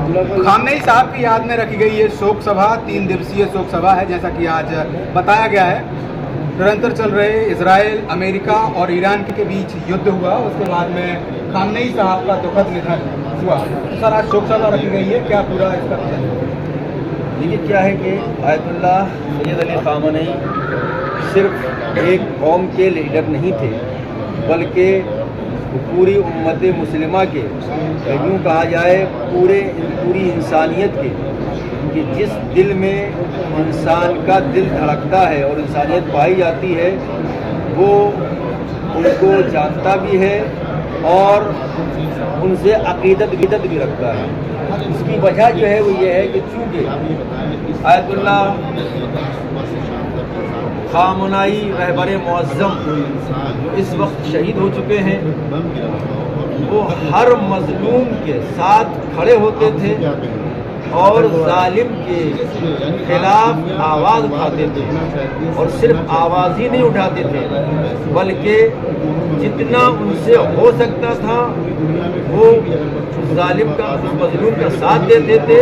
Khamenei साहब की याद में रखी गई ये शोक सभा 3 दिवसीय शोक सभा है। जैसा कि आज बताया गया है, निरंतर चल रहे इजराइल, अमेरिका और ईरान के बीच युद्ध हुआ, उसके बाद में खामनेई साहब का दुखद निधन हुआ। तो सर, आज शोक सभा रखी गई है, क्या पूरा इसका? देखिए, क्या है कि आयतुल्लाह सैयद अली खामनेई सिर्फ एक कौम के लीडर नहीं थे, बल्कि पूरी उम्मत मुस्लिमा के, यूँ कहा जाए पूरी इंसानियत के, कि जिस दिल में इंसान का दिल धड़कता है और इंसानियत पाई जाती है, वो उनको जानता भी है और उनसे अकीदत भी रखता है। इसकी वजह जो है वो ये है कि चूँकि आयतुल्लाह खामनेई रहबर मुअज़्ज़म जो इस वक्त शहीद हो चुके हैं, वो हर मजलूम के साथ खड़े होते थे और जालिम के खिलाफ आवाज़ उठाते थे। और सिर्फ आवाज़ ही नहीं उठाते थे, बल्कि जितना उनसे हो सकता था वो जालिम का, मजलूम का साथ देते थे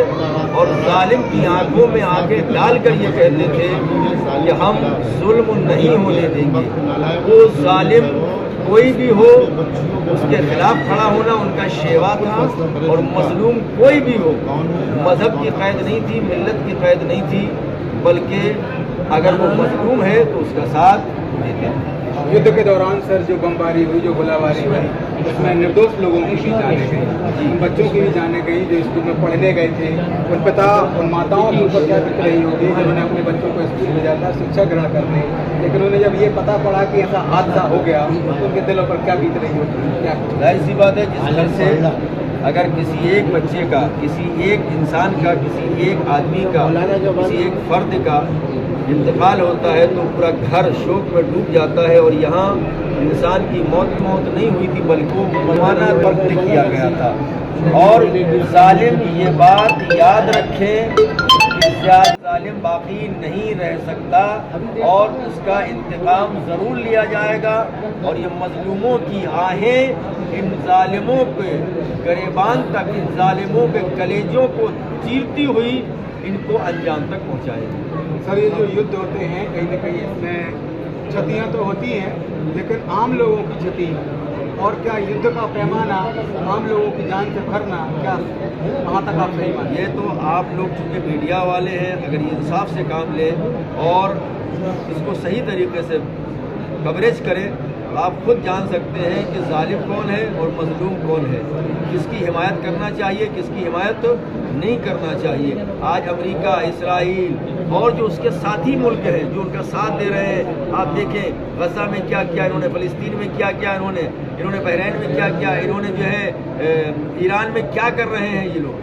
और जालिम की आंखों में आंखें डालकर ये कहते थे कि हम जुल्म नहीं होने देंगे। वो जालिम कोई भी हो, उसके खिलाफ खड़ा होना उनका शेवा था। और मजलूम कोई भी हो, मजहब की कैद नहीं थी, मिल्लत की कैद नहीं थी, बल्कि अगर वो मजलूम है तो उसका साथ देते थे। युद्ध के दौरान सर जो बमबारी हुई, जो गोलाबारी हुई, उसमें निर्दोष लोगों की भी जाने गई, उन बच्चों की भी जाने गई जो स्कूल में पढ़ने गए थे। उन पिता, उन माताओं के ऊपर क्या बीत रही होगी जिन्होंने अपने बच्चों को स्कूल भेजा था शिक्षा ग्रहण करने, लेकिन उन्हें जब ये पता पड़ा कि ऐसा हादसा हो गया तो उनके दिलों पर क्या बीत रही होगी? क्या जाहिर सी बात है, जिस घर से अगर किसी एक बच्चे का, किसी एक इंसान का, किसी एक आदमी का, किसी एक फर्द का इंतकाल होता है तो पूरा घर शोक में डूब जाता है। और यहाँ इंसान की मौत नहीं हुई थी, बल्कि वो मरवाना बर्द किया गया था। और जालिम ये बात याद रखें कि जालिम बाकी नहीं रह सकता और उसका इंतकाम ज़रूर लिया जाएगा। और ये मजलूमों की आहें इन जालिमों के गरेबान तक, इन जालिमों के कलेजों को चीरती हुई इनको अंजाम तक पहुँचाएगी। सर, ये जो युद्ध होते हैं कहीं ना कहीं इसमें क्षतियाँ तो होती हैं, लेकिन आम लोगों की क्षति और क्या युद्ध का पैमाना, आम लोगों की जान से भरना, क्या वहाँ तक आप सही मानते हैं? ये तो आप लोग चूँकि मीडिया वाले हैं, अगर ये इंसाफ से काम लें और इसको सही तरीके से कवरेज करें, आप खुद जान सकते हैं कि जालिम कौन है और मजलूम कौन है, किसकी हिमायत करना चाहिए, किसकी हिमायत नहीं करना चाहिए। आज अमेरिका, इसराइल और जो उसके साथी मुल्क हैं जो उनका साथ दे रहे हैं, आप देखें गजा में क्या किया इन्होंने, फ़लस्तीन में क्या किया इन्होंने बहरीन में क्या किया इन्होंने, जो है ईरान में क्या कर रहे हैं ये लोग।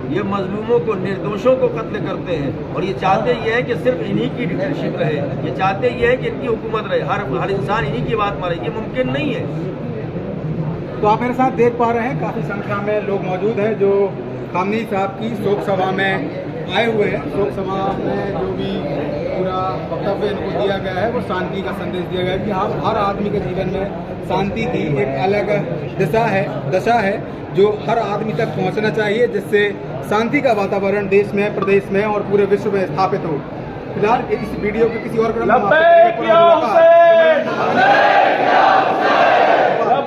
ये मजलूमों को, निर्दोषों को कत्ल करते हैं और ये चाहते ये है कि सिर्फ इन्हीं की डिक्टेटरशिप रहे, ये चाहते ये है कि इनकी हुकूमत रहे, हर इंसान इन्हीं की बात मारे। ये मुमकिन नहीं है। तो आप मेरे साथ देख पा रहे हैं काफ़ी संख्या में लोग मौजूद हैं जो खामनेई साहब की शोक सभा में आए हुए हैं। शोक सभा में जो भी पूरा वक्तव्य इनको दिया गया है वो शांति का संदेश दिया गया है कि हाँ, हर आदमी के जीवन में शांति की एक अलग दशा है जो हर आदमी तक पहुंचना चाहिए, जिससे शांति का वातावरण देश में, प्रदेश में और पूरे विश्व में स्थापित हो। फिलहाल इस वीडियो के किसी और क्रम में